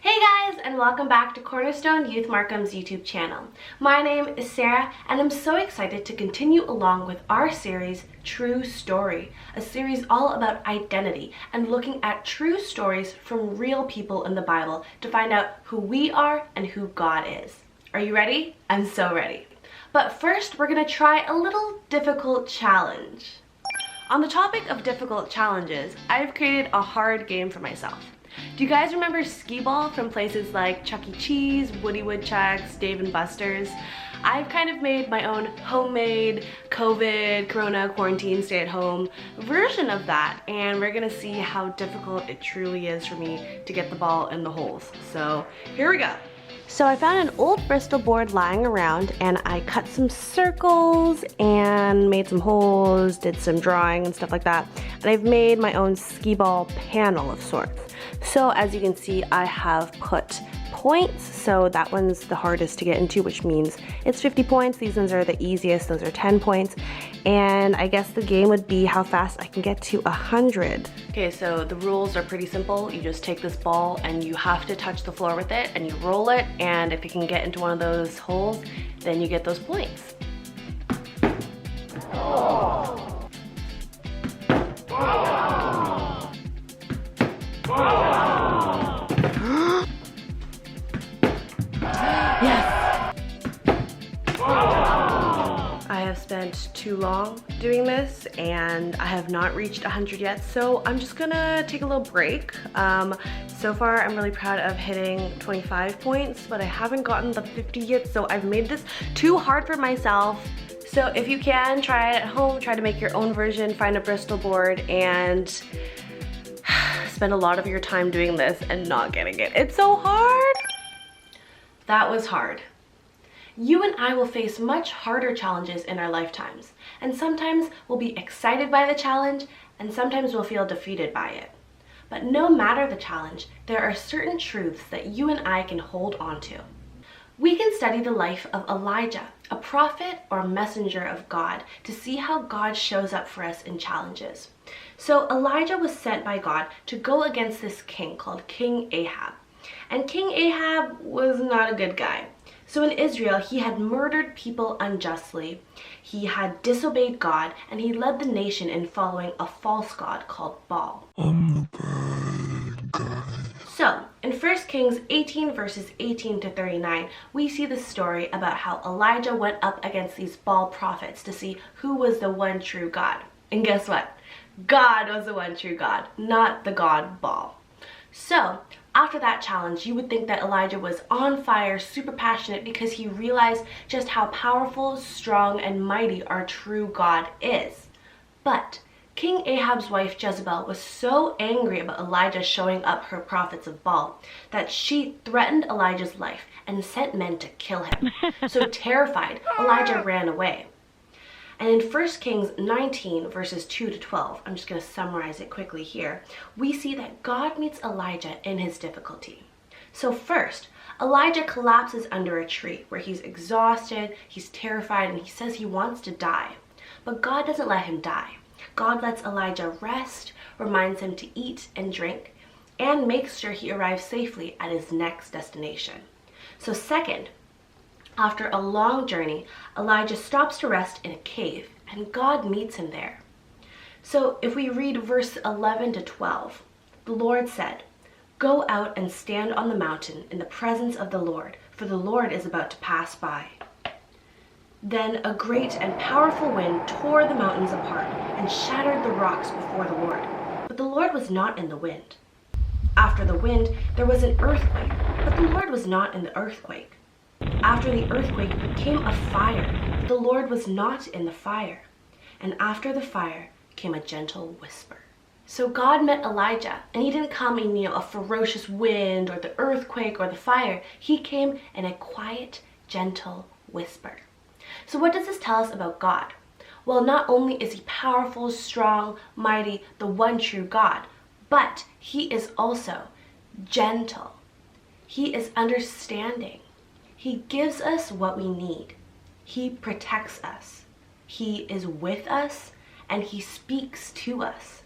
Hey guys, and welcome back to Cornerstone Youth Markham's YouTube channel. My name is Sarah, and I'm so excited to continue along with our series, True Story, a series all about identity and looking at true stories from real people in the Bible to find out who we are and who God is. Are you ready? I'm so ready. But first, we're going to try a little difficult challenge. On the topic of difficult challenges, I've created a hard game for myself. Do you guys remember skee ball from places like Chuck E. Cheese, Woody Woodchucks, Dave & Buster's? I've kind of made my own homemade COVID, Corona, quarantine, stay-at-home version of that, and we're gonna see how difficult it truly is for me to get the ball in the holes. So here we go. So I found an old Bristol board lying around, and I cut some circles and made some holes, did some drawing and stuff like that. And I've made my own skee ball panel of sorts. So as you can see, I have put points, so that one's the hardest to get into, which means it's 50 points. These ones are the easiest, those are 10 points. And I guess the game would be how fast I can get to 100. Okay, so the rules are pretty simple. You just take this ball and you have to touch the floor with it and you roll it, and if you can get into one of those holes, then you get those points. Yes! I have spent too long doing this and I have not reached 100 yet, so I'm just gonna take a little break. So far I'm really proud of hitting 25 points, but I haven't gotten the 50 yet, so I've made this too hard for myself. So if you can, try it at home, try to make your own version, find a Bristol board, and spend a lot of your time doing this and not getting it. It's so hard! That was hard. You and I will face much harder challenges in our lifetimes, and sometimes we'll be excited by the challenge, and sometimes we'll feel defeated by it. But no matter the challenge, there are certain truths that you and I can hold on to. We can study the life of Elijah, a prophet or messenger of God, to see how God shows up for us in challenges. So Elijah was sent by God to go against this king called King Ahab. And King Ahab was not a good guy. So in Israel, he had murdered people unjustly, he had disobeyed God, and he led the nation in following a false god called Baal. I'm the bad guy. So, in 1 Kings 18 verses 18 to 39, we see the story about how Elijah went up against these Baal prophets to see who was the one true God. And guess what? God was the one true God, not the god Baal. So, after that challenge, you would think that Elijah was on fire, super passionate, because he realized just how powerful, strong, and mighty our true God is. But King Ahab's wife Jezebel was so angry about Elijah showing up her prophets of Baal that she threatened Elijah's life and sent men to kill him. So terrified, Elijah ran away. And in 1 Kings 19 verses 2 to 12, I'm just going to summarize it quickly here, we see that God meets Elijah in his difficulty. So first, Elijah collapses under a tree where he's exhausted, he's terrified, and he says he wants to die. But God doesn't let him die. God lets Elijah rest, reminds him to eat and drink, and makes sure he arrives safely at his next destination. So second, after a long journey, Elijah stops to rest in a cave, and God meets him there. So if we read verse 11 to 12, the Lord said, "Go out and stand on the mountain in the presence of the Lord, for the Lord is about to pass by." Then a great and powerful wind tore the mountains apart and shattered the rocks before the Lord. But the Lord was not in the wind. After the wind, there was an earthquake, but the Lord was not in the earthquake. After the earthquake came a fire, but the Lord was not in the fire. And after the fire came a gentle whisper. So God met Elijah, and he didn't come in, a ferocious wind or the earthquake or the fire. He came in a quiet, gentle whisper. So what does this tell us about God? Well, not only is he powerful, strong, mighty, the one true God, but he is also gentle. He is understanding. He gives us what we need. He protects us. He is with us, and he speaks to us.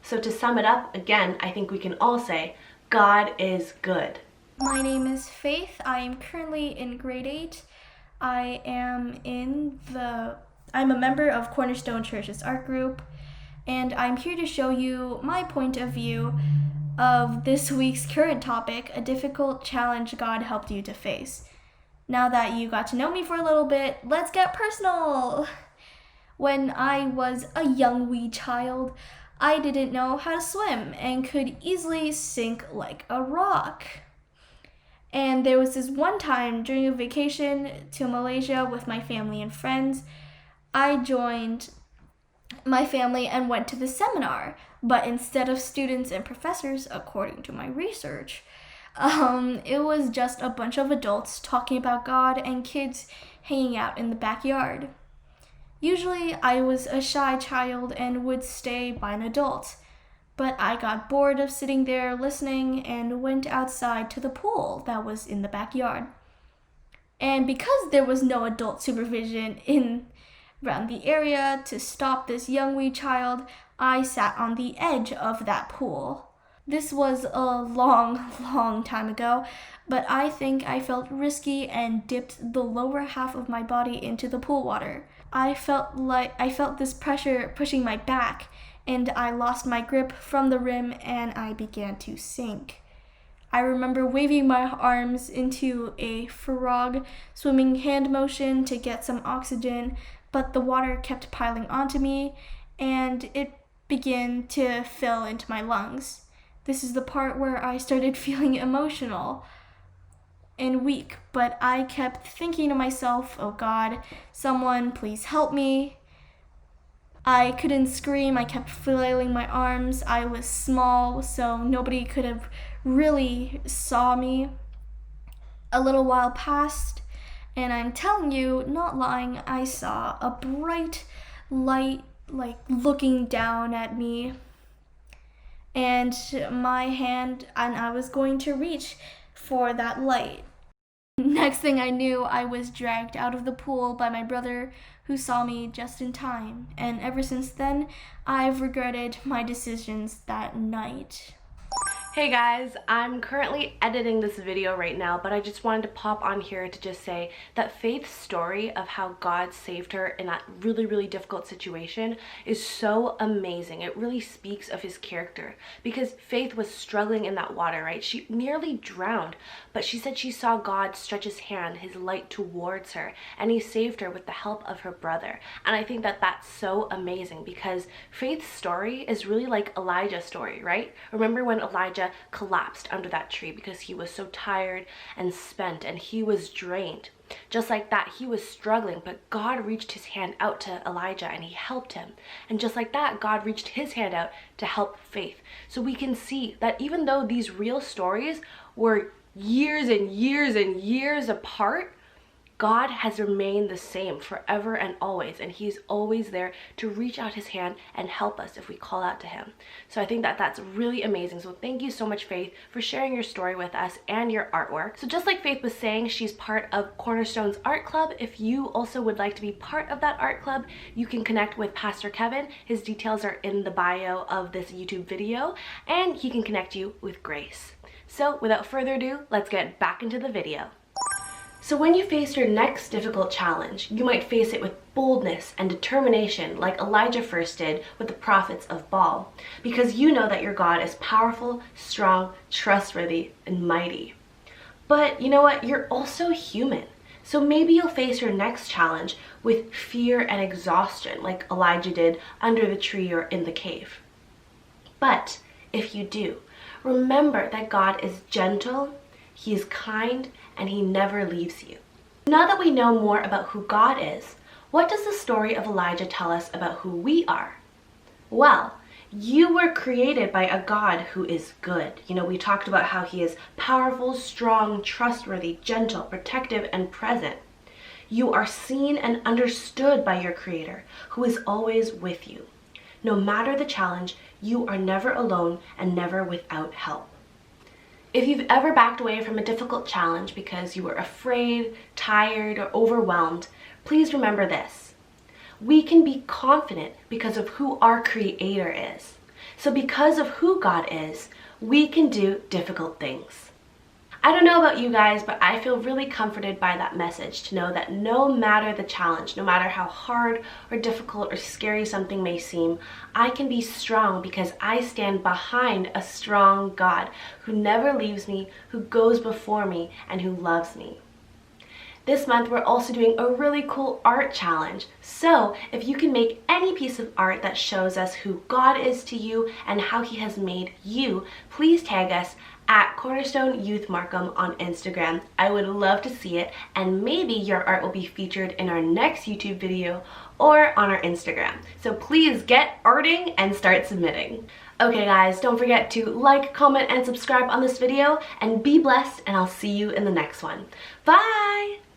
So to sum it up, again, I think we can all say, God is good. My name is Faith. I am currently in grade 8. I'm a member of Cornerstone Church's art group, and I'm here to show you my point of view of this week's current topic, a difficult challenge God helped you to face. Now that you got to know me for a little bit, let's get personal. When I was a young wee child, I didn't know how to swim and could easily sink like a rock. And there was this one time during a vacation to Malaysia with my family and friends, I joined my family and went to the seminar. But instead of students and professors, according to my research, it was just a bunch of adults talking about God and kids hanging out in the backyard. Usually, I was a shy child and would stay by an adult. But I got bored of sitting there listening and went outside to the pool that was in the backyard. And because there was no adult supervision around the area to stop this young wee child, I sat on the edge of that pool. This was a long time ago, but I think I felt risky and dipped the lower half of my body into the pool water. I felt this pressure pushing my back, and I lost my grip from the rim and I began to sink. I remember waving my arms into a frog swimming hand motion to get some oxygen, but the water kept piling onto me and it began to fill into my lungs. This is the part where I started feeling emotional and weak, but I kept thinking to myself, oh God, someone please help me. I couldn't scream, I kept flailing my arms. I was small, so nobody could have really saw me. A little while passed, and I'm telling you, not lying, I saw a bright light, looking down at me. And I was going to reach for that light. Next thing I knew, I was dragged out of the pool by my brother, who saw me just in time. And ever since then, I've regretted my decisions that night. Hey guys, I'm currently editing this video right now, but I just wanted to pop on here to just say that Faith's story of how God saved her in that really difficult situation is so amazing. It really speaks of his character, because Faith was struggling in that water, right? She nearly drowned, but she said she saw God stretch his hand, his light towards her, and he saved her with the help of her brother. And I think that that's so amazing, because Faith's story is really like Elijah's story, right? Remember when Elijah collapsed under that tree because he was so tired and spent and he was drained. Just like that, he was struggling, but God reached his hand out to Elijah and he helped him. And just like that, God reached his hand out to help Faith. So we can see that even though these real stories were years and years apart, God has remained the same forever and always, and he's always there to reach out his hand and help us if we call out to him. So I think that that's really amazing. So thank you so much, Faith, for sharing your story with us and your artwork. So just like Faith was saying, she's part of Cornerstone's art club. If you also would like to be part of that art club, you can connect with Pastor Kevin. His details are in the bio of this YouTube video, and he can connect you with Grace. So without further ado, let's get back into the video. So when you face your next difficult challenge, you might face it with boldness and determination like Elijah first did with the prophets of Baal, because you know that your God is powerful, strong, trustworthy, and mighty. But you know what? You're also human. So maybe you'll face your next challenge with fear and exhaustion like Elijah did under the tree or in the cave. But if you do, remember that God is gentle, he is kind, and he never leaves you. Now that we know more about who God is, what does the story of Elijah tell us about who we are? Well, you were created by a God who is good. You know, we talked about how he is powerful, strong, trustworthy, gentle, protective, and present. You are seen and understood by your Creator, who is always with you. No matter the challenge, you are never alone and never without help. If you've ever backed away from a difficult challenge because you were afraid, tired, or overwhelmed, please remember this. We can be confident because of who our Creator is. So because of who God is, we can do difficult things. I don't know about you guys, but I feel really comforted by that message to know that no matter the challenge, no matter how hard or difficult or scary something may seem, I can be strong because I stand behind a strong God who never leaves me, who goes before me, and who loves me. This month, we're also doing a really cool art challenge. So if you can make any piece of art that shows us who God is to you and how he has made you, please tag us at Cornerstone Youth Markham on Instagram. I would love to see it, and maybe your art will be featured in our next YouTube video or on our Instagram. So please get arting and start submitting. Okay guys, don't forget to like, comment, and subscribe on this video, and be blessed, and I'll see you in the next one. Bye!